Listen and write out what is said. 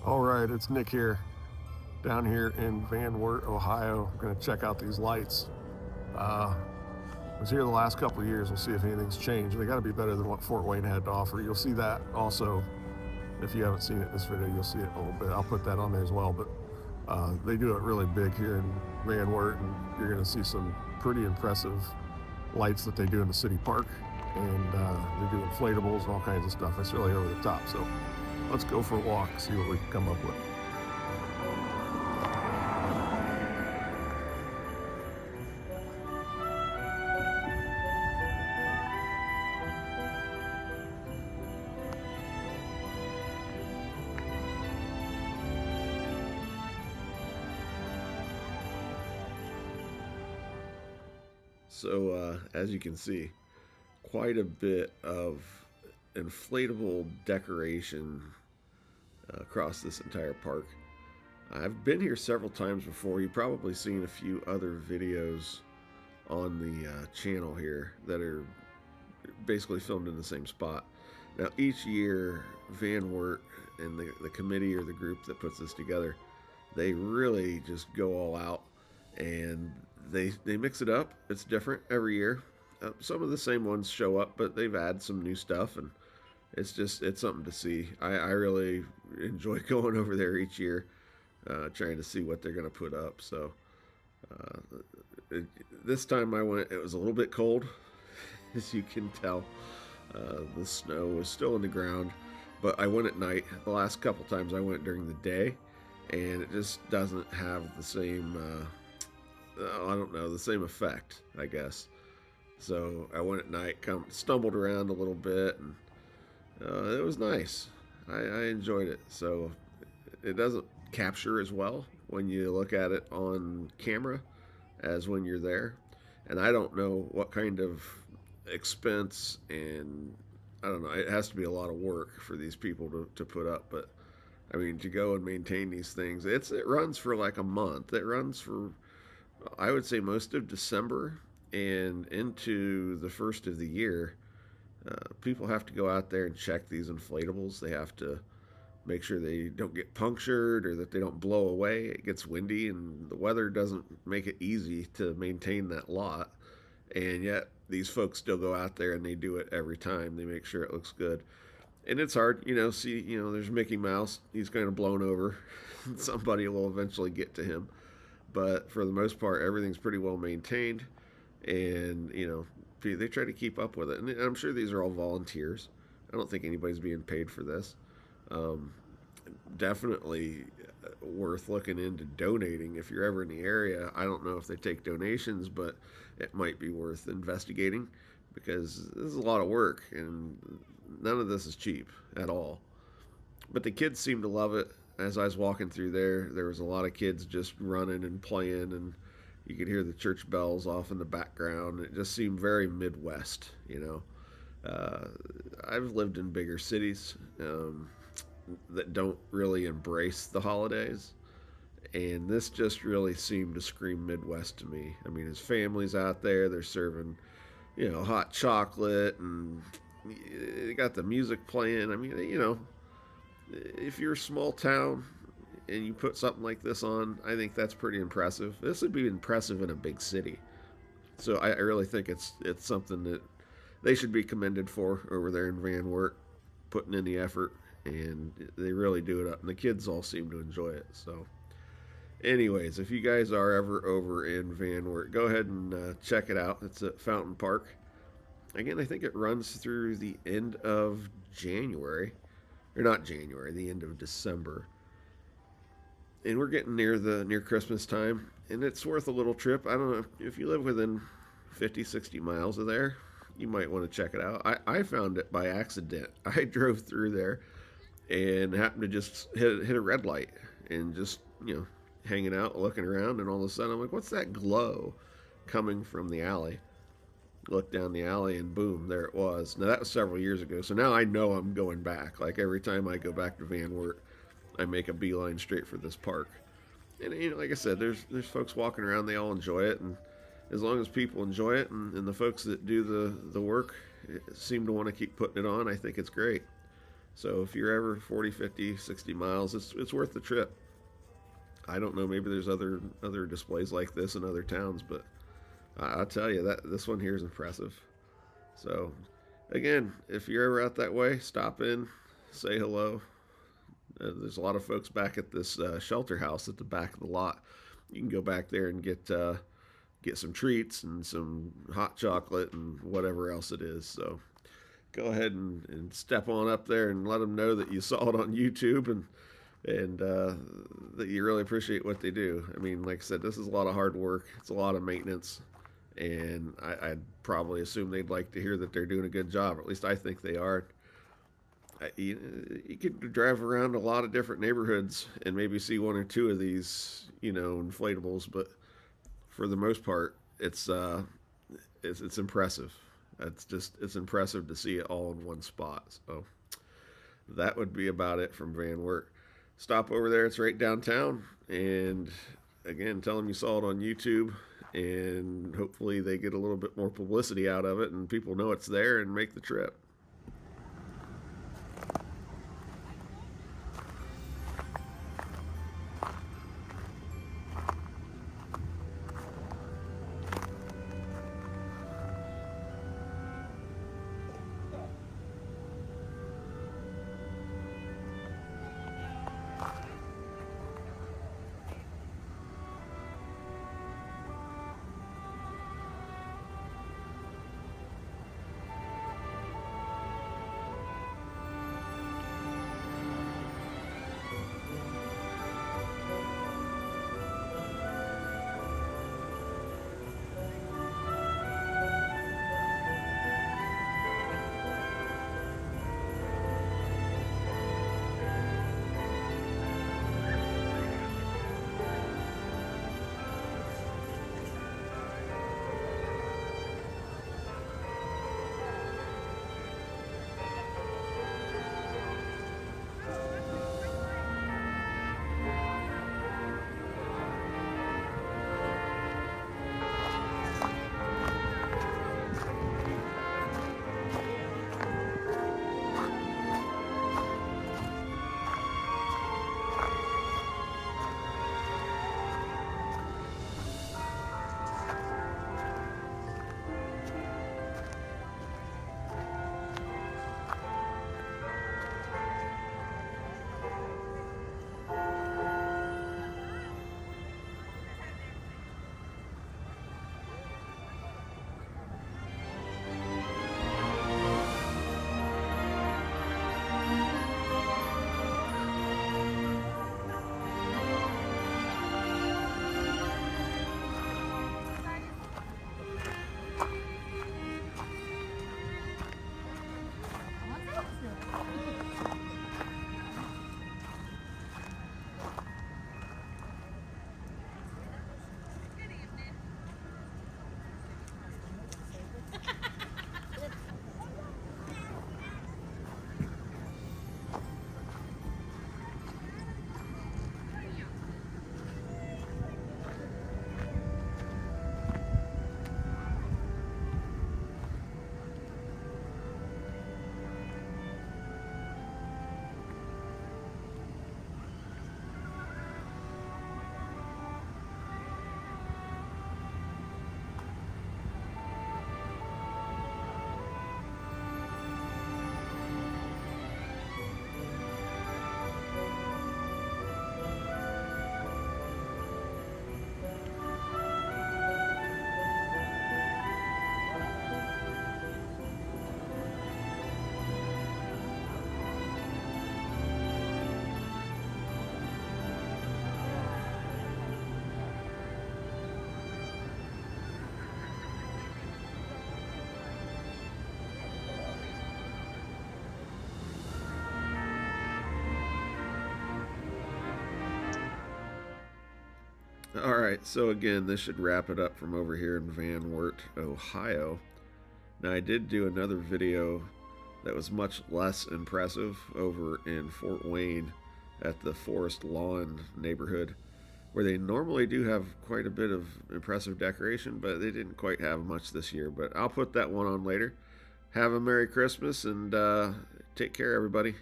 All right, it's Nick here, down here in Wert, Ohio. I'm going to check out these lights. I was here the last couple of years. We'll see if anything's changed. They got to be better than what Fort Wayne had to offer. You'll see that also. If you haven't seen it in this video, you'll see it a little bit. I'll put that on there as well. But they do it really big here in Wert, and you're going to see some pretty impressive lights that they do in the city park. And they do inflatables and all kinds of stuff. It's really over the top. So let's go for a walk, see what we can come up with. So, as you can see, quite a bit of inflatable decoration across this entire park. I've been here several times before. You've probably seen a few other videos on the channel here that are basically filmed in the same spot. Now, each year, Van Wert and the committee or the group that puts this together, they really just go all out, and they mix it up. It's different every year. Some of the same ones show up, but they've added some new stuff, and it's something to see. I really enjoy going over there each year, trying to see what they're going to put up. So this time I went, it was a little bit cold, as you can tell. The snow was still in the ground, but I went at night. The last couple times I went during the day, and it just doesn't have the same I don't know, the same effect, I guess. So I went at night, stumbled around a little bit, and it was nice. I enjoyed it. So it doesn't capture as well when you look at it on camera as when you're there. And I don't know what kind of expense, and I don't know, it has to be a lot of work for these people to put up. But I mean, to go and maintain these things, it runs for like a month. It runs for, I would say, most of December and into the first of the year. People have to go out there and check these inflatables. They have to make sure they don't get punctured or that they don't blow away. It gets windy, and the weather doesn't make it easy to maintain that lot. And yet, these folks still go out there and they do it every time. They make sure it looks good. And it's hard, there's Mickey Mouse. He's kind of blown over. Somebody will eventually get to him. But for the most part, everything's pretty well maintained, and they try to keep up with it. And I'm sure these are all volunteers. I don't think anybody's being paid for this. Definitely worth looking into donating if you're ever in the area. I don't know if they take donations, but it might be worth investigating, because this is a lot of work, and none of this is cheap at all. But the kids seem to love it. As I was walking through there was a lot of kids just running and playing, and you could hear the church bells off in the background. It just seemed very Midwest, I've lived in bigger cities that don't really embrace the holidays, and this just really seemed to scream Midwest to me. I mean, his family's out there, they're serving, hot chocolate, and they got the music playing. I mean, if you're a small town and you put something like this on, I think that's pretty impressive. This would be impressive in a big city. So I really think it's something that they should be commended for over there in Van Wert, putting in the effort, and they really do it up. And the kids all seem to enjoy it. So anyways, if you guys are ever over in Van Wert, go ahead and check it out. It's at Fountain Park. Again, I think it runs through the end of January. Or not January, the end of December. And we're getting near Christmas time, and it's worth a little trip. I don't know if you live within 50, 60 miles of there, you might want to check it out. I found it by accident. I drove through there and happened to just hit a red light, and just, hanging out, looking around, and all of a sudden I'm like, what's that glow coming from the alley? Looked down the alley, and boom, there it was. Now, that was several years ago, so now I know I'm going back. Like, every time I go back to Van Wert, I make a beeline straight for this park. And like I said, there's folks walking around, they all enjoy it, and as long as people enjoy it, and the folks that do the work seem to want to keep putting it on, I think it's great. So if you're ever 40, 50, 60 miles, it's worth the trip. I don't know, maybe there's other displays like this in other towns, but I'll tell you that this one here is impressive. So again, if you're ever out that way, stop in, say hello. There's a lot of folks back at this shelter house at the back of the lot. You can go back there and get some treats and some hot chocolate and whatever else it is. So go ahead and step on up there and let them know that you saw it on YouTube and that you really appreciate what they do. I mean, like I said, this is a lot of hard work. It's a lot of maintenance, and I'd probably assume they'd like to hear that they're doing a good job. Or at least I think they are. You could drive around a lot of different neighborhoods and maybe see one or two of these, inflatables, but for the most part, it's impressive. It's impressive to see it all in one spot. So that would be about it from Van Wert. Stop over there; it's right downtown. And again, tell them you saw it on YouTube, and hopefully they get a little bit more publicity out of it, and people know it's there and make the trip. All right, so again, this should wrap it up from over here in Van Wert, Ohio. Now, I did do another video that was much less impressive over in Fort Wayne at the Forest Lawn neighborhood, where they normally do have quite a bit of impressive decoration, but they didn't quite have much this year. But I'll put that one on later. Have a Merry Christmas and take care, everybody.